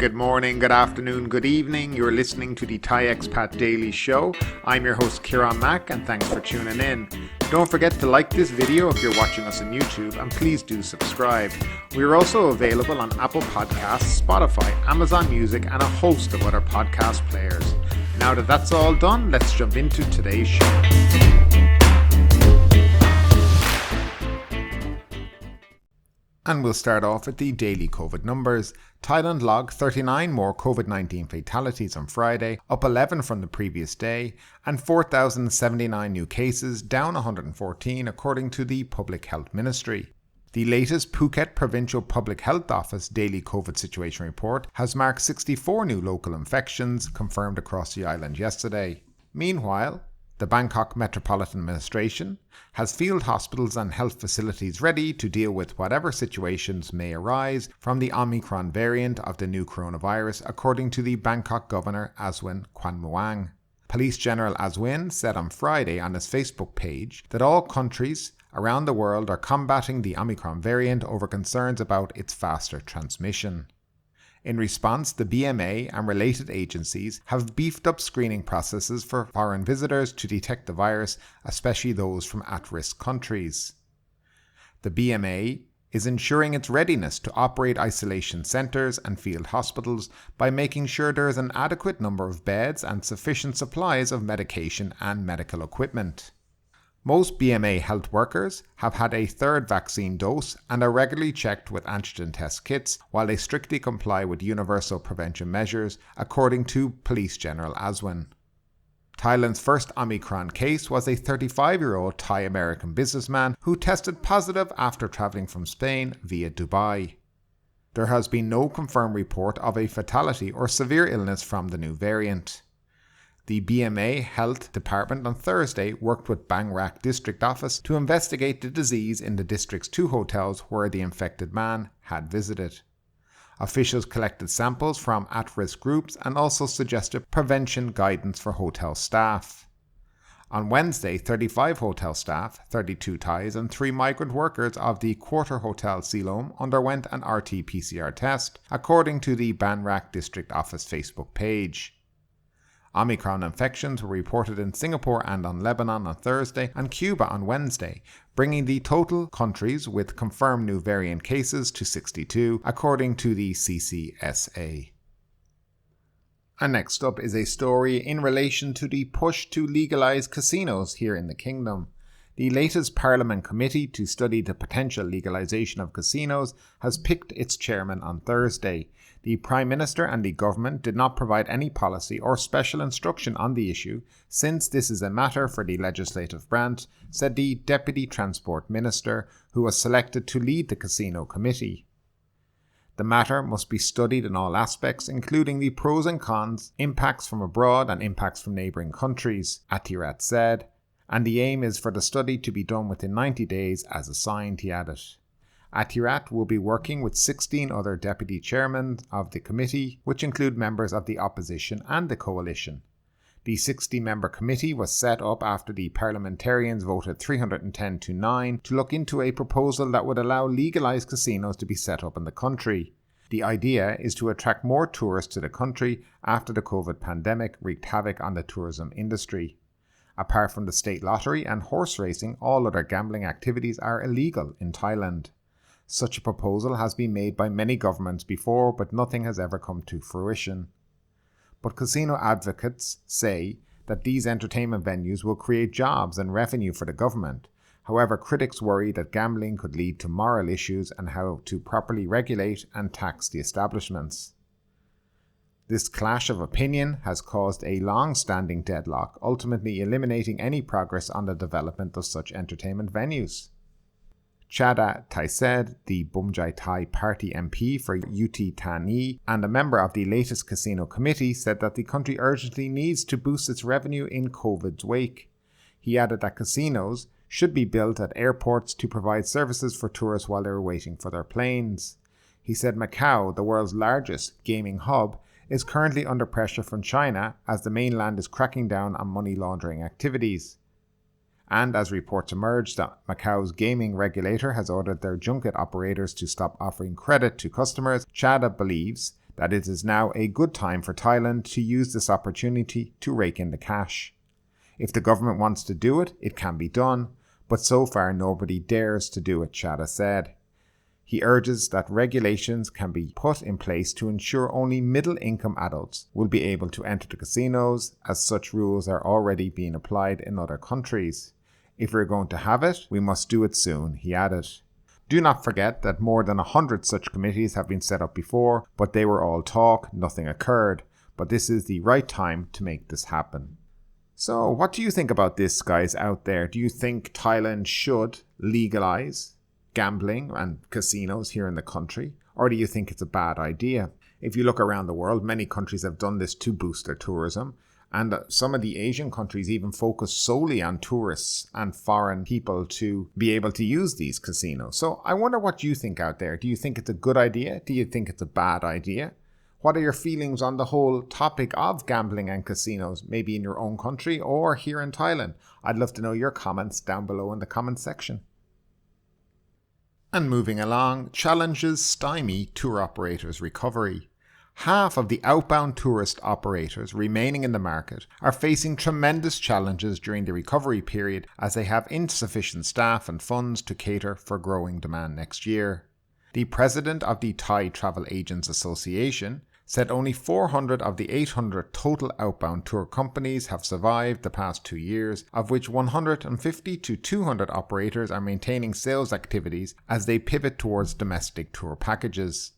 good morning, good afternoon, good evening. You're listening to the Thai Expat Daily Show. I'm your host Kieran Mack and thanks for tuning in. Don't forget to like this video if you're watching us on YouTube and please do subscribe. We're also available on Apple Podcasts, Spotify, Amazon Music and a host of other podcast players. Now that that's all done, let's jump into today's show. And we'll start off with the daily COVID numbers. Thailand logged 39 more COVID-19 fatalities on Friday, up 11 from the previous day, and 4,079 new cases, down 114 according to the Public Health Ministry. The latest Phuket Provincial Public Health Office daily COVID situation report has marked 64 new local infections confirmed across the island yesterday. Meanwhile, the Bangkok Metropolitan Administration has field hospitals and health facilities ready to deal with whatever situations may arise from the Omicron variant of the new coronavirus, according to the Bangkok Governor Aswin Kwanmuang. Police General Aswin said on Friday on his Facebook page that all countries around the world are combating the Omicron variant over concerns about its faster transmission. In response, the BMA and related agencies have beefed up screening processes for foreign visitors to detect the virus, especially those from at-risk countries. The BMA is ensuring its readiness to operate isolation centres and field hospitals by making sure there is an adequate number of beds and sufficient supplies of medication and medical equipment. Most BMA health workers have had a third vaccine dose and are regularly checked with antigen test kits while they strictly comply with universal prevention measures, according to Police General Aswin. Thailand's first Omicron case was a 35-year-old Thai-American businessman who tested positive after travelling from Spain via Dubai. There has been no confirmed report of a fatality or severe illness from the new variant. The BMA Health Department on Thursday worked with Bangkok District Office to investigate the disease in the district's 2 hotels where the infected man had visited. Officials collected samples from at-risk groups and also suggested prevention guidance for hotel staff. On Wednesday, 35 hotel staff, 32 Thais and 3 migrant workers of the Quarter Hotel Siloam underwent an RT-PCR test, according to the Bangkok District Office Facebook page. Omicron infections were reported in Singapore and on Lebanon on Thursday and Cuba on Wednesday, bringing the total countries with confirmed new variant cases to 62, according to the CCSA. And next up is a story in relation to the push to legalise casinos here in the Kingdom. The latest Parliament committee to study the potential legalisation of casinos has picked its chairman on Thursday. The Prime Minister and the government did not provide any policy or special instruction on the issue, since this is a matter for the legislative branch, said the Deputy Transport Minister, who was selected to lead the casino committee. The matter must be studied in all aspects, including the pros and cons, impacts from abroad and impacts from neighbouring countries, Atirat said, and the aim is for the study to be done within 90 days as assigned, he added. Atirat will be working with 16 other deputy chairmen of the committee, which include members of the opposition and the coalition. The 60-member committee was set up after the parliamentarians voted 310-9 to look into a proposal that would allow legalised casinos to be set up in the country. The idea is to attract more tourists to the country after the COVID pandemic wreaked havoc on the tourism industry. Apart from the state lottery and horse racing, all other gambling activities are illegal in Thailand. Such a proposal has been made by many governments before, but nothing has ever come to fruition. But casino advocates say that these entertainment venues will create jobs and revenue for the government. However, critics worry that gambling could lead to moral issues and how to properly regulate and tax the establishments. This clash of opinion has caused a long-standing deadlock, ultimately eliminating any progress on the development of such entertainment venues. Chada Taised, the Bumjai Thai Party MP for UT Thani and a member of the latest casino committee, said that the country urgently needs to boost its revenue in COVID's wake. He added that casinos should be built at airports to provide services for tourists while they are waiting for their planes. He said Macau, the world's largest gaming hub, is currently under pressure from China as the mainland is cracking down on money laundering activities. And as reports emerged that Macau's gaming regulator has ordered their junket operators to stop offering credit to customers, Chada believes that it is now a good time for Thailand to use this opportunity to rake in the cash. If the government wants to do it, it can be done, but so far nobody dares to do it, Chadha said. He urges that regulations can be put in place to ensure only middle-income adults will be able to enter the casinos, as such rules are already being applied in other countries. If we're going to have it, we must do it soon, he added. Do not forget that more than 100 such committees have been set up before, but they were all talk, nothing occurred. But this is the right time to make this happen. So, what do you think about this, guys, out there? Do you think Thailand should legalize gambling and casinos here in the country? Or do you think it's a bad idea? If you look around the world, many countries have done this to boost their tourism. And some of the Asian countries even focus solely on tourists and foreign people to be able to use these casinos. So I wonder what you think out there. Do you think it's a good idea? Do you think it's a bad idea? What are your feelings on the whole topic of gambling and casinos, maybe in your own country or here in Thailand? I'd love to know your comments down below in the comment section. And moving along, challenges stymie tour operators' recovery. Half of the outbound tourist operators remaining in the market are facing tremendous challenges during the recovery period as they have insufficient staff and funds to cater for growing demand next year. The president of the Thai Travel Agents Association said only 400 of the 800 total outbound tour companies have survived the past 2 years, of which 150 to 200 operators are maintaining sales activities as they pivot towards domestic tour packages.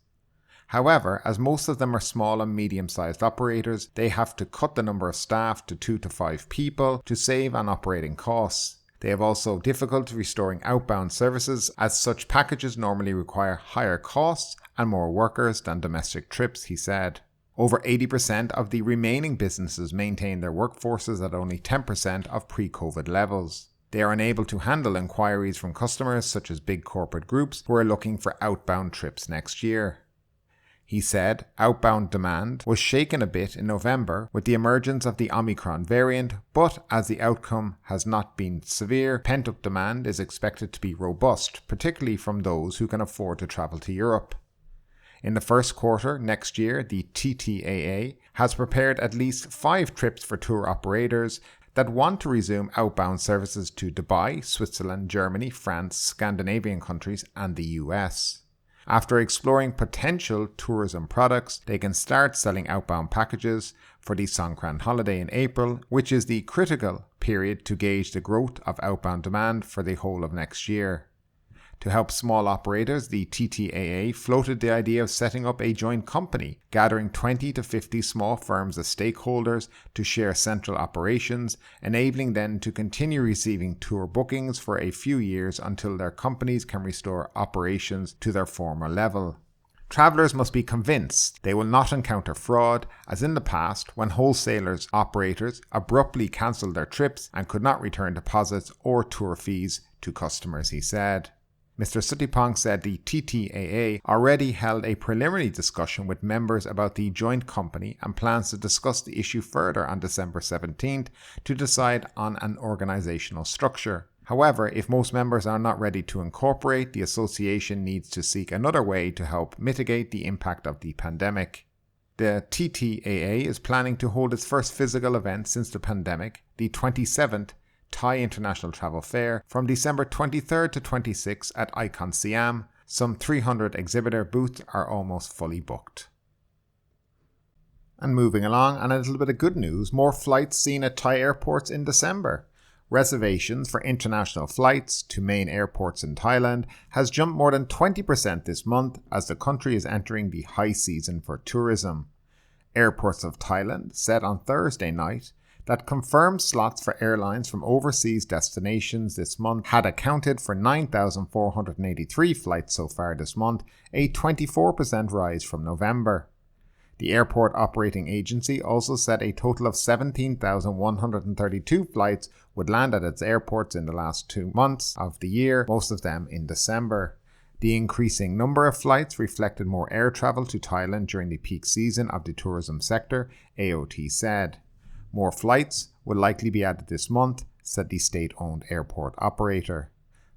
However, as most of them are small and medium-sized operators, they have to cut the number of staff to 2 to 5 people to save on operating costs. They have also difficulty restoring outbound services as such packages normally require higher costs and more workers than domestic trips, he said. Over 80% of the remaining businesses maintain their workforces at only 10% of pre-COVID levels. They are unable to handle inquiries from customers such as big corporate groups who are looking for outbound trips next year. He said outbound demand was shaken a bit in November with the emergence of the Omicron variant, but as the outcome has not been severe, pent-up demand is expected to be robust, particularly from those who can afford to travel to Europe. In the first quarter next year, the TTAA has prepared at least 5 trips for tour operators that want to resume outbound services to Dubai, Switzerland, Germany, France, Scandinavian countries, and the US. After exploring potential tourism products, they can start selling outbound packages for the Songkran holiday in April, which is the critical period to gauge the growth of outbound demand for the whole of next year. To help small operators, the TTAA floated the idea of setting up a joint company, gathering 20 to 50 small firms as stakeholders to share central operations, enabling them to continue receiving tour bookings for a few years until their companies can restore operations to their former level. Travellers must be convinced they will not encounter fraud, as in the past when wholesalers operators abruptly cancelled their trips and could not return deposits or tour fees to customers, he said. Mr. Suttipong said the TTAA already held a preliminary discussion with members about the joint company and plans to discuss the issue further on December 17th to decide on an organisational structure. However, if most members are not ready to incorporate, the association needs to seek another way to help mitigate the impact of the pandemic. The TTAA is planning to hold its first physical event since the pandemic, the 27th Thai International Travel Fair, from December 23rd to 26th at Icon Siam. Some 300 exhibitor booths are almost fully booked. And moving along, and a little bit of good news, more flights seen at Thai airports in December. Reservations for international flights to main airports in Thailand has jumped more than 20% this month as the country is entering the high season for tourism. Airports of Thailand said on Thursday night that confirmed slots for airlines from overseas destinations this month had accounted for 9,483 flights so far this month, a 24% rise from November. The airport operating agency also said a total of 17,132 flights would land at its airports in the last 2 months of the year, most of them in December. The increasing number of flights reflected more air travel to Thailand during the peak season of the tourism sector, AOT said. More flights will likely be added this month, said the state-owned airport operator.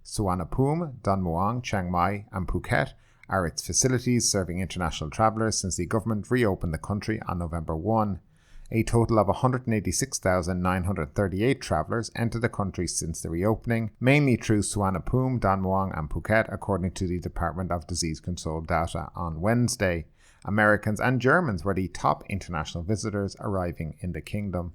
Suvarnabhumi, Don Muang, Chiang Mai and Phuket are its facilities serving international travellers since the government reopened the country on November 1. A total of 186,938 travellers entered the country since the reopening, mainly through Suvarnabhumi, Don Muang and Phuket, according to the Department of Disease Control data on Wednesday. Americans and Germans were the top international visitors arriving in the kingdom.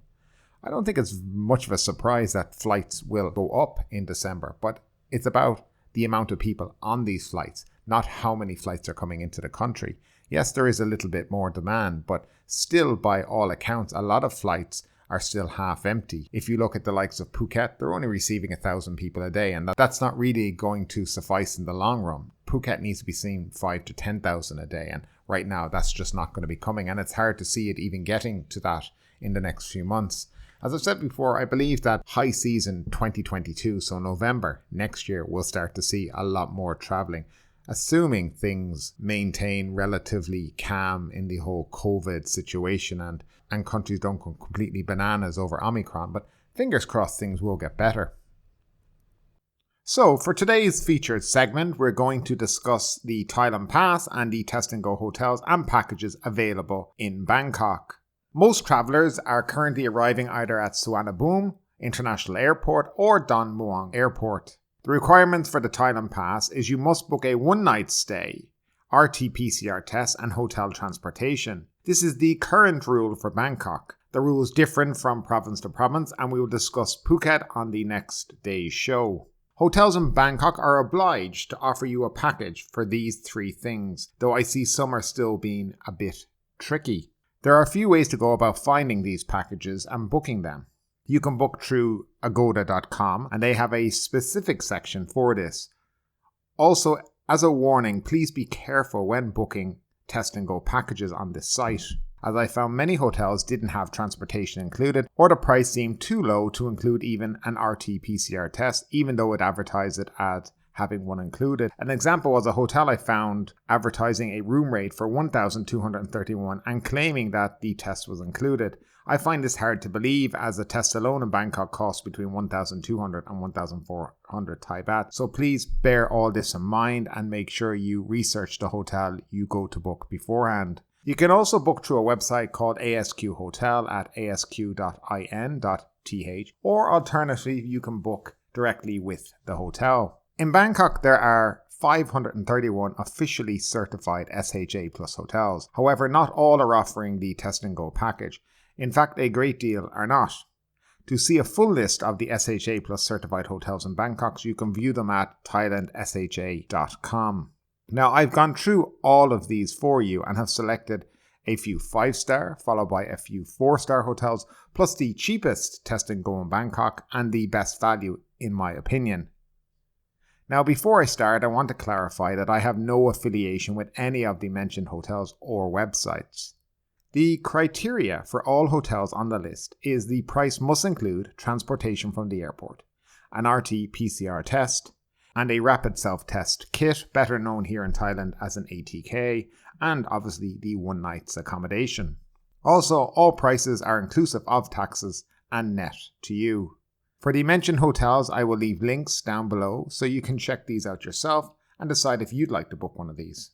I don't think it's much of a surprise that flights will go up in December, but it's about the amount of people on these flights, not how many flights are coming into the country. Yes, there is a little bit more demand, but still, by all accounts, a lot of flights are still half empty. If you look at the likes of Phuket, they're only receiving 1,000 people a day, and that's not really going to suffice in the long run. Phuket needs to be seeing 5,000 to 10,000 a day, and right now that's just not going to be coming, and it's hard to see it even getting to that in the next few months. As I've said before, I believe that high season 2022, so November next year, we'll start to see a lot more travelling, assuming things maintain relatively calm in the whole COVID situation and countries don't go completely bananas over Omicron, but fingers crossed things will get better. So for today's featured segment, we're going to discuss the Thailand Pass and the Test and Go hotels and packages available in Bangkok. Most travellers are currently arriving either at Suvarnabhumi International Airport or Don Muang Airport. The requirements for the Thailand Pass is you must book a one-night stay, RT-PCR test and hotel transportation. This is the current rule for Bangkok. The rules differ from province to province, and we will discuss Phuket on the next day's show. Hotels in Bangkok are obliged to offer you a package for these three things, though I see some are still being a bit tricky. There are a few ways to go about finding these packages and booking them. You can book through agoda.com, and they have a specific section for this. Also, as a warning, please be careful when booking Test and Go packages on this site, as I found many hotels didn't have transportation included, or the price seemed too low to include even an RT-PCR test, even though it advertised it as having one included. An example was a hotel I found advertising a room rate for $1,231 and claiming that the test was included. I find this hard to believe, as a test alone in Bangkok costs between 1,200 and 1,400 Thai baht. So please bear all this in mind and make sure you research the hotel you go to book beforehand. You can also book through a website called ASQ Hotel at asq.in.th, or alternatively you can book directly with the hotel. In Bangkok, there are 531 officially certified SHA Plus hotels. However, not all are offering the Test and Go package. In fact, a great deal are not. To see a full list of the SHA Plus certified hotels in Bangkok, you can view them at thailandsha.com. Now, I've gone through all of these for you and have selected a few 5-star, followed by a few 4-star hotels, plus the cheapest Test and Go in Bangkok and the best value, in my opinion. Now, before I start, I want to clarify that I have no affiliation with any of the mentioned hotels or websites. The criteria for all hotels on the list is the price must include transportation from the airport, an RT-PCR test, and a rapid self-test kit, better known here in Thailand as an ATK, and obviously the one night's accommodation. Also, all prices are inclusive of taxes and net to you. For the mentioned hotels, I will leave links down below so you can check these out yourself and decide if you'd like to book one of these.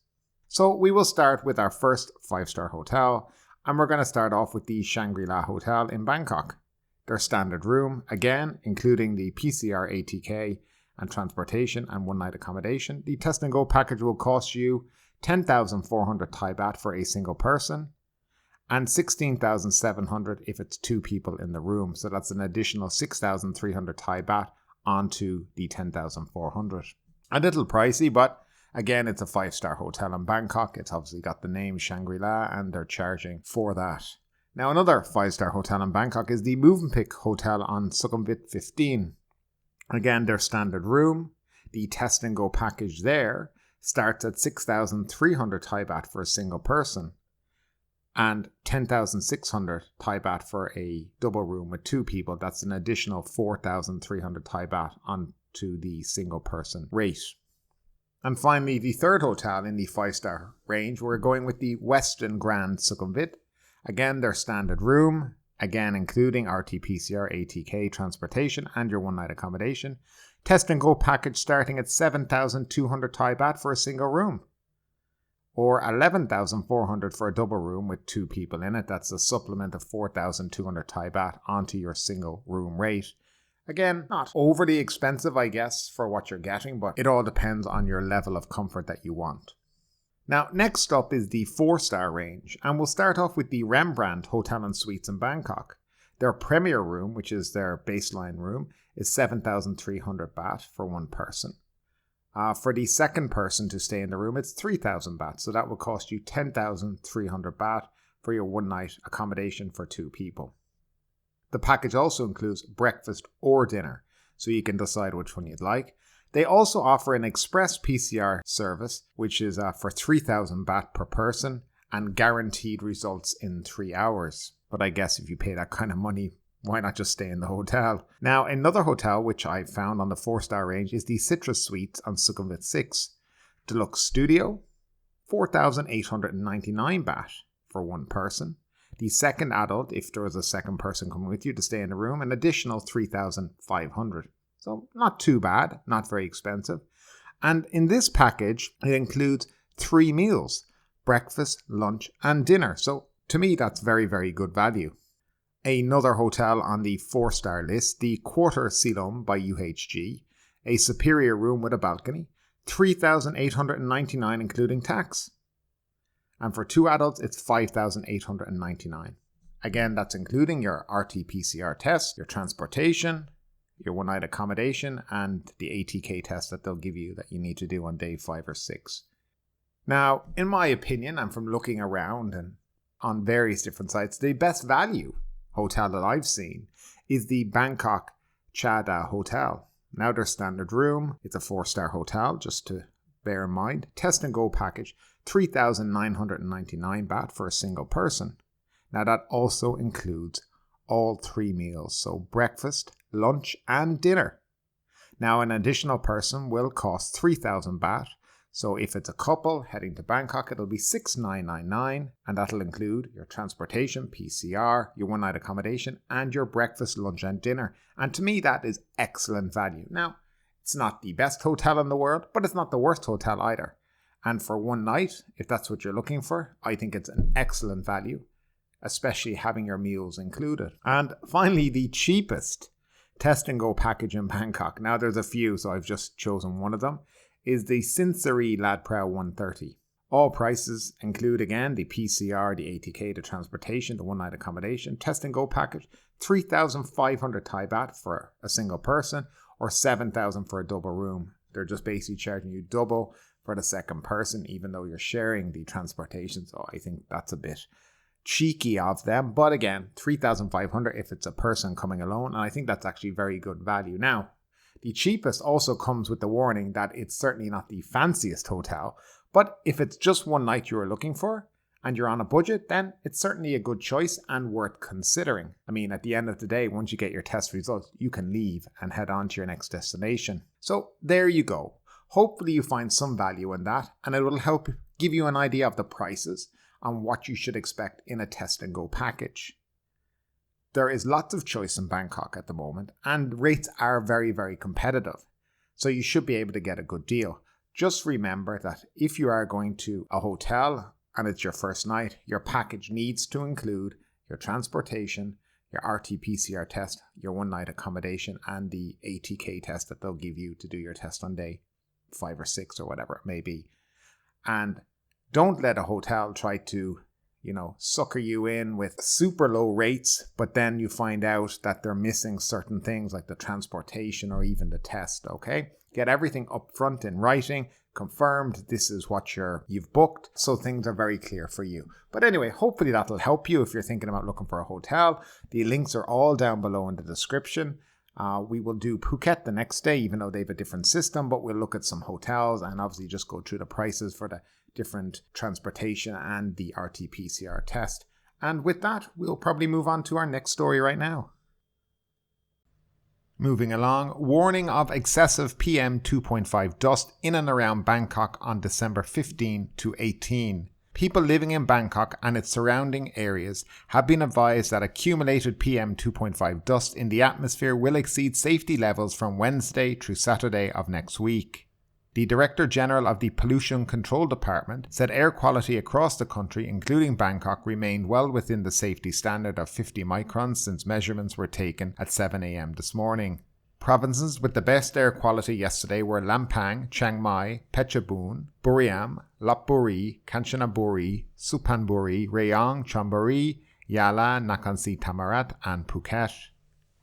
So we will start with our first 5-star hotel, and we're going to start off with the Shangri-La Hotel in Bangkok. Their standard room, again, including the PCR ATK and transportation and one-night accommodation. The Test and Go package will cost you 10,400 Thai baht for a single person, and 16,700 if it's 2 people in the room. So that's an additional 6,300 Thai baht onto the 10,400. A little pricey, but again, it's a 5-star hotel in Bangkok. It's obviously got the name Shangri-La and they're charging for that. Now, another 5-star hotel in Bangkok is the Movenpick Hotel on Sukhumvit 15. Again, their standard room. The Test and Go package there starts at 6,300 Thai baht for a single person, and 10,600 Thai baht for a double room with 2 people. That's an additional 4,300 Thai baht onto the single person rate. And finally, the third hotel in the 5-star range, we're going with the Westin Grand Sukhumvit. Again, their standard room, again including RT-PCR, ATK, transportation, and your one-night accommodation. Test and Go package starting at 7,200 Thai baht for a single room. or 11,400 for a double room with 2 people in it. That's a supplement of 4,200 Thai baht onto your single room rate. Again, not overly expensive, I guess, for what you're getting, but it all depends on your level of comfort that you want. Now, next up is the 4-star range, and we'll start off with the Rembrandt Hotel and Suites in Bangkok. Their premier room, which is their baseline room, is 7,300 baht for one person. For the second person to stay in the room, it's 3,000 baht, so that will cost you 10,300 baht for your one-night accommodation for 2 people. The package also includes breakfast or dinner, so you can decide which one you'd like. They also offer an express PCR service, which is for 3,000 baht per person and guaranteed results in 3 hours. But I guess if you pay that kind of money, why not just stay in the hotel? Now, another hotel which I found on the 4-star range is the Citrus Suites on Sukhumvit 6. Deluxe Studio, 4,899 baht for one person. The second adult, if there was a second person coming with you to stay in the room, an additional 3,500. So not too bad, not very expensive. And in this package, it includes 3 meals, breakfast, lunch and dinner. So to me, that's very, very good value. Another hotel on the 4-star list, the Quarter Silom by UHG, a superior room with a balcony, 3,899 including tax. And for 2 adults, it's 5,899. Again, that's including your RT-PCR test, your transportation, your one-night accommodation, and the ATK test that they'll give you that you need to do on day 5 or 6. Now, in my opinion, and from looking around and on various different sites, the best value hotel that I've seen is the Bangkok Chada Hotel. Now, their standard room, it's a 4-star hotel, just to bear in mind. Test and go package, 3,999 baht for a single person. Now, that also includes all 3 meals, so breakfast, lunch and dinner. Now, an additional person will cost 3,000 baht. So if it's a couple heading to Bangkok, it'll be 6,999, and that'll include your transportation, PCR, your one-night accommodation, and your breakfast, lunch and dinner. And to me, that is excellent value. Now, it's not the best hotel in the world, but it's not the worst hotel either. And for one night, if that's what you're looking for, I think it's an excellent value, especially having your meals included. And finally, the cheapest test and go package in Bangkok. Now, there's a few, so I've just chosen one of them, is the Sinsari Lad Prao 130. All prices include, again, the PCR, the ATK, the transportation, the one-night accommodation, test and go package, 3,500 Thai baht for a single person, or 7,000 for a double room. They're just basically charging you double for the second person, even though you're sharing the transportation. So I think that's a bit cheeky of them. But again, 3,500 if it's a person coming alone. And I think that's actually very good value. Now, the cheapest also comes with the warning that it's certainly not the fanciest hotel. But if it's just one night you are looking for and you're on a budget, then it's certainly a good choice and worth considering. I mean, at the end of the day, once you get your test results, you can leave and head on to your next destination. So there you go. Hopefully you find some value in that, and it will help give you an idea of the prices and what you should expect in a test and go package. There is lots of choice in Bangkok at the moment, and rates are very, very competitive. So you should be able to get a good deal. Just remember that if you are going to a hotel and it's your first night, your package needs to include your transportation, your RT-PCR test, your one-night accommodation, and the ATK test that they'll give you to do your test on day 5 or 6 or whatever it may be. And don't let a hotel try to, sucker you in with super low rates, but then you find out that they're missing certain things like the transportation or even the test, okay? Get everything up front in writing, confirmed this is what you've booked, so things are very clear for you. But anyway, hopefully that'll help you if you're thinking about looking for a hotel. The links are all down below in the description. We will do Phuket the next day, even though they have a different system, but we'll look at some hotels and obviously just go through the prices for the different transportation and the RT-PCR test. And with that, we'll probably move on to our next story right now. Moving along, warning of excessive PM2.5 dust in and around Bangkok on December 15 to 18. People living in Bangkok and its surrounding areas have been advised that accumulated PM2.5 dust in the atmosphere will exceed safety levels from Wednesday through Saturday of next week. The Director General of the Pollution Control Department said air quality across the country, including Bangkok, remained well within the safety standard of 50 microns since measurements were taken at 7 a.m. this morning. Provinces with the best air quality yesterday were Lampang, Chiang Mai, Phetchabun, Buriram, Lopburi, Kanchanaburi, Suphanburi, Rayong, Chonburi, Yala, Nakhon Si Thammarat and Phuket.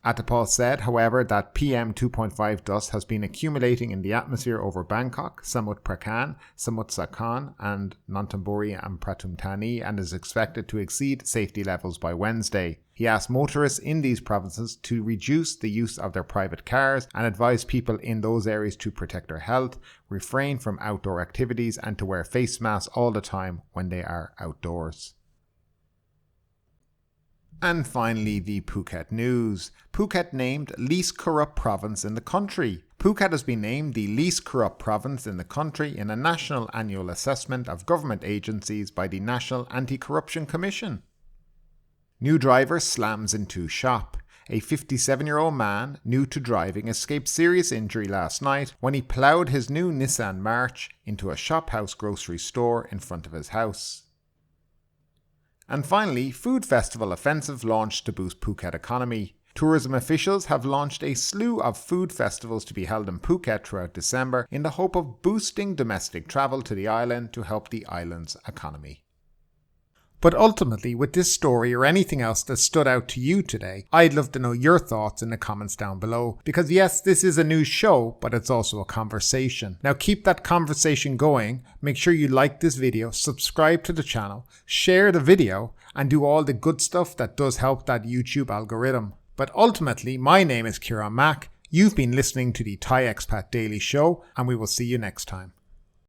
Attapal said, however, that PM2.5 dust has been accumulating in the atmosphere over Bangkok, Samut Prakan, Samut Sakhon and Nonthaburi and Pathum Thani and is expected to exceed safety levels by Wednesday. He asked motorists in these provinces to reduce the use of their private cars and advised people in those areas to protect their health, refrain from outdoor activities and to wear face masks all the time when they are outdoors. And finally, the Phuket news. Phuket named least corrupt province in the country. Phuket has been named the least corrupt province in the country in a national annual assessment of government agencies by the National Anti-Corruption Commission. New driver slams into shop. A 57-year-old man, new to driving, escaped serious injury last night when he ploughed his new Nissan March into a shophouse grocery store in front of his house. And finally, Food Festival Offensive launched to boost Phuket economy. Tourism officials have launched a slew of food festivals to be held in Phuket throughout December in the hope of boosting domestic travel to the island to help the island's economy. But ultimately, with this story or anything else that stood out to you today, I'd love to know your thoughts in the comments down below. Because yes, this is a news show, but it's also a conversation. Now keep that conversation going, make sure you like this video, subscribe to the channel, share the video, and do all the good stuff that does help that YouTube algorithm. But ultimately, my name is Kieran Mack, you've been listening to the Thai Expat Daily Show, and we will see you next time.